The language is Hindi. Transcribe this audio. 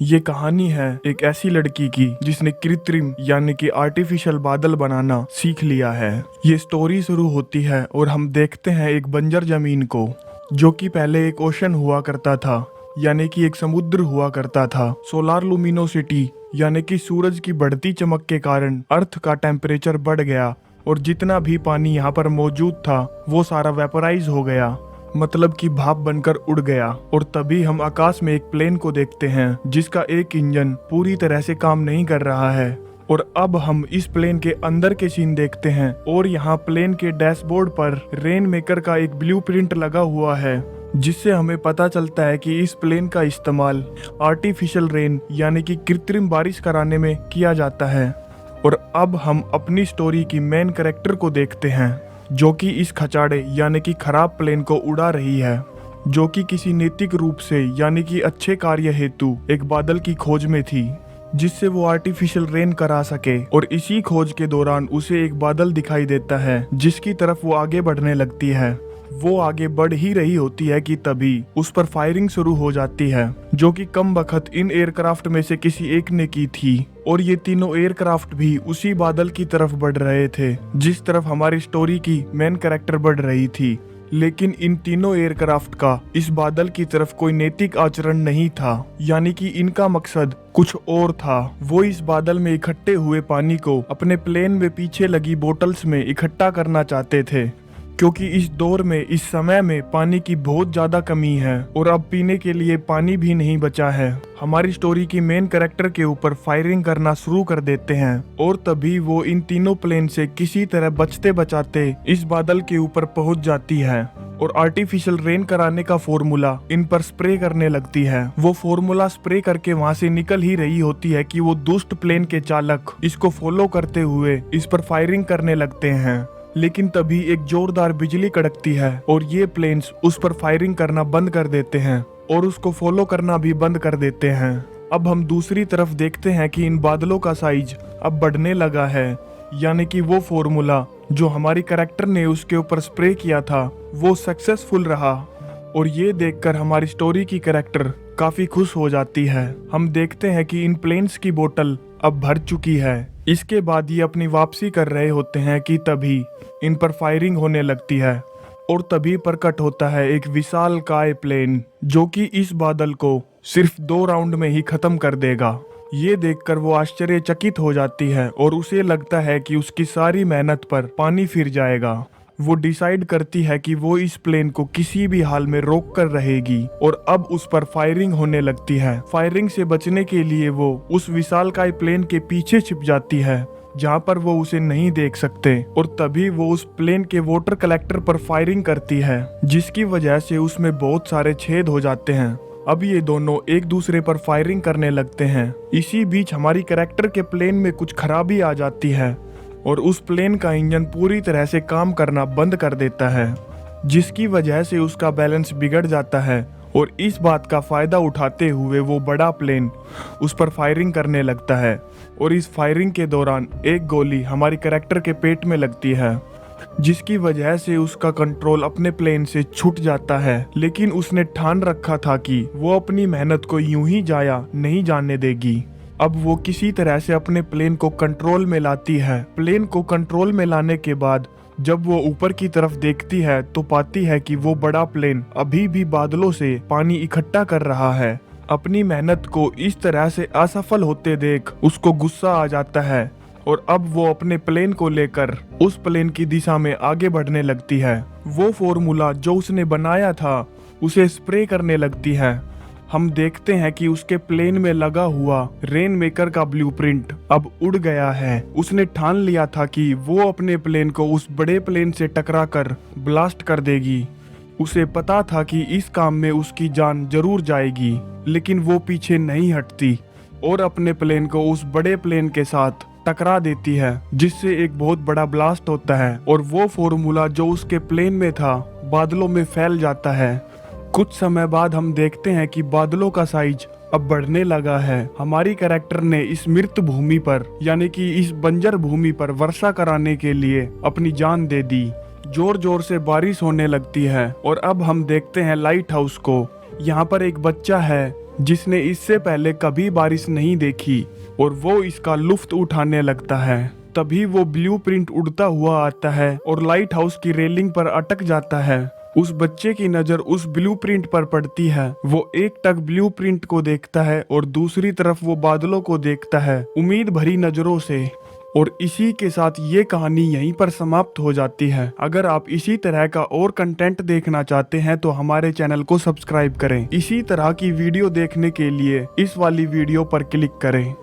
ये कहानी है एक ऐसी लड़की की जिसने कृत्रिम यानी कि आर्टिफिशियल बादल बनाना सीख लिया है। ये स्टोरी शुरू होती है और हम देखते हैं एक बंजर जमीन को, जो कि पहले एक ओशन हुआ करता था, यानी कि एक समुद्र हुआ करता था। सोलार लुमिनोसिटी यानी कि सूरज की बढ़ती चमक के कारण अर्थ का टेम्परेचर बढ़ गया और जितना भी पानी यहाँ पर मौजूद था वो सारा वेपराइज हो गया, मतलब कि भाप बनकर उड़ गया। और तभी हम आकाश में एक प्लेन को देखते हैं जिसका एक इंजन पूरी तरह से काम नहीं कर रहा है। और अब हम इस प्लेन के अंदर के सीन देखते हैं और यहाँ प्लेन के डैशबोर्ड पर रेन मेकर का एक ब्लूप्रिंट लगा हुआ है, जिससे हमें पता चलता है कि इस प्लेन का इस्तेमाल आर्टिफिशियल रेन यानी कि कृत्रिम बारिश कराने में किया जाता है। और अब हम अपनी स्टोरी की मेन कैरेक्टर को देखते हैं, जो कि इस खचाड़े यानी कि खराब प्लेन को उड़ा रही है, जो कि किसी नैतिक रूप से यानी कि अच्छे कार्य हेतु एक बादल की खोज में थी, जिससे वो आर्टिफिशियल रेन करा सके। और इसी खोज के दौरान उसे एक बादल दिखाई देता है जिसकी तरफ वो आगे बढ़ने लगती है। वो आगे बढ़ ही रही होती है कि तभी उस पर फायरिंग शुरू हो जाती है, जो कि कम बखत इन एयरक्राफ्ट में से किसी एक ने की थी। और ये तीनों एयरक्राफ्ट भी उसी बादल की तरफ बढ़ रहे थे जिस तरफ हमारी स्टोरी की मेन कैरेक्टर बढ़ रही थी। लेकिन इन तीनों एयरक्राफ्ट का इस बादल की तरफ कोई नैतिक आचरण नहीं था, यानी कि इनका मकसद कुछ और था। वो इस बादल में इकट्ठे हुए पानी को अपने प्लेन में पीछे लगी बोतल्स में इकट्ठा करना चाहते थे, क्योंकि इस दौर में इस समय में पानी की बहुत ज्यादा कमी है और अब पीने के लिए पानी भी नहीं बचा है। हमारी स्टोरी की मेन कैरेक्टर के ऊपर फायरिंग करना शुरू कर देते हैं और तभी वो इन तीनों प्लेन से किसी तरह बचते बचाते इस बादल के ऊपर पहुंच जाती है और आर्टिफिशियल रेन कराने का फॉर्मूला इन पर स्प्रे करने लगती है। वो फॉर्मूला स्प्रे करके वहां से निकल ही रही होती है कि वो दुष्ट प्लेन के चालक इसको फॉलो करते हुए इस पर फायरिंग करने लगते हैं। लेकिन तभी एक जोरदार बिजली कड़कती है और ये प्लेन्स उस पर फायरिंग करना बंद कर देते हैं और उसको फॉलो करना भी बंद कर देते हैं। अब हम दूसरी तरफ देखते हैं कि इन बादलों का साइज अब बढ़ने लगा है, यानी कि वो फॉर्मूला जो हमारी कैरेक्टर ने उसके ऊपर स्प्रे किया था वो सक्सेसफुल रहा। और ये देखकर हमारी स्टोरी की कैरेक्टर काफी खुश हो जाती है। हम देखते हैं कि इन प्लेन्स की बोतल अब भर चुकी है। इसके बाद ये अपनी वापसी कर रहे होते हैं कि तभी इन पर फायरिंग होने लगती है और तभी प्रकट होता है एक विशालकाय प्लेन, जो कि इस बादल को सिर्फ 2 राउंड में ही खत्म कर देगा। ये देखकर वो आश्चर्यचकित हो जाती है और उसे लगता है कि उसकी सारी मेहनत पर पानी फिर जाएगा। वो डिसाइड करती है कि वो इस प्लेन को किसी भी हाल में रोक कर रहेगी और अब उस पर फायरिंग होने लगती है। फायरिंग से बचने के लिए वो उस विशालकाय प्लेन के पीछे छिप जाती है, जहाँ पर वो उसे नहीं देख सकते। और तभी वो उस प्लेन के वाटर कलेक्टर पर फायरिंग करती है, जिसकी वजह से उसमें बहुत सारे छेद हो जाते हैं। अब ये दोनों एक दूसरे पर फायरिंग करने लगते हैं। इसी बीच हमारी कैरेक्टर के प्लेन में कुछ खराबी आ जाती है और उस प्लेन का इंजन पूरी तरह से काम करना बंद कर देता है, जिसकी वजह से उसका बैलेंस बिगड़ जाता है। और इस बात का फायदा उठाते हुए वो बड़ा प्लेन उस पर फायरिंग करने लगता है और इस फायरिंग के दौरान एक गोली हमारी कैरेक्टर के पेट में लगती है, जिसकी वजह से उसका कंट्रोल अपने प्लेन से छूट जाता है। लेकिन उसने ठान रखा था कि वो अपनी मेहनत को यूं ही जाया नहीं जाने देगी। अब वो किसी तरह से अपने प्लेन को कंट्रोल में लाती है। प्लेन को कंट्रोल में लाने के बाद जब वो ऊपर की तरफ देखती है तो पाती है कि वो बड़ा प्लेन अभी भी बादलों से पानी इकट्ठा कर रहा है। अपनी मेहनत को इस तरह से असफल होते देख उसको गुस्सा आ जाता है और अब वो अपने प्लेन को लेकर उस प्लेन की दिशा में आगे बढ़ने लगती है। वो फॉर्मूला जो उसने बनाया था उसे स्प्रे करने लगती है। हम देखते हैं कि उसके प्लेन में लगा हुआ रेन मेकर का ब्लूप्रिंट अब उड़ गया है। उसने ठान लिया था कि वो अपने प्लेन को उस बड़े प्लेन से टकराकर ब्लास्ट कर देगी। उसे पता था कि इस काम में उसकी जान जरूर जाएगी, लेकिन वो पीछे नहीं हटती और अपने प्लेन को उस बड़े प्लेन के साथ टकरा देती है, जिससे एक बहुत बड़ा ब्लास्ट होता है और वो फॉर्मूला जो उसके प्लेन में था बादलों में फैल जाता है। कुछ समय बाद हम देखते हैं कि बादलों का साइज अब बढ़ने लगा है। हमारी कैरेक्टर ने इस मृत भूमि पर यानी कि इस बंजर भूमि पर वर्षा कराने के लिए अपनी जान दे दी। जोर जोर से बारिश होने लगती है और अब हम देखते हैं लाइट हाउस को। यहाँ पर एक बच्चा है जिसने इससे पहले कभी बारिश नहीं देखी और वो इसका लुफ्त उठाने लगता है। तभी वो ब्लूप्रिंट उड़ता हुआ आता है और लाइट हाउस की रेलिंग पर अटक जाता है। उस बच्चे की नजर उस ब्लूप्रिंट पर पड़ती है। वो एक टक ब्लूप्रिंट को देखता है और दूसरी तरफ वो बादलों को देखता है उम्मीद भरी नजरों से। और इसी के साथ ये कहानी यहीं पर समाप्त हो जाती है। अगर आप इसी तरह का और कंटेंट देखना चाहते हैं तो हमारे चैनल को सब्सक्राइब करें। इसी तरह की वीडियो देखने के लिए इस वाली वीडियो पर क्लिक करें।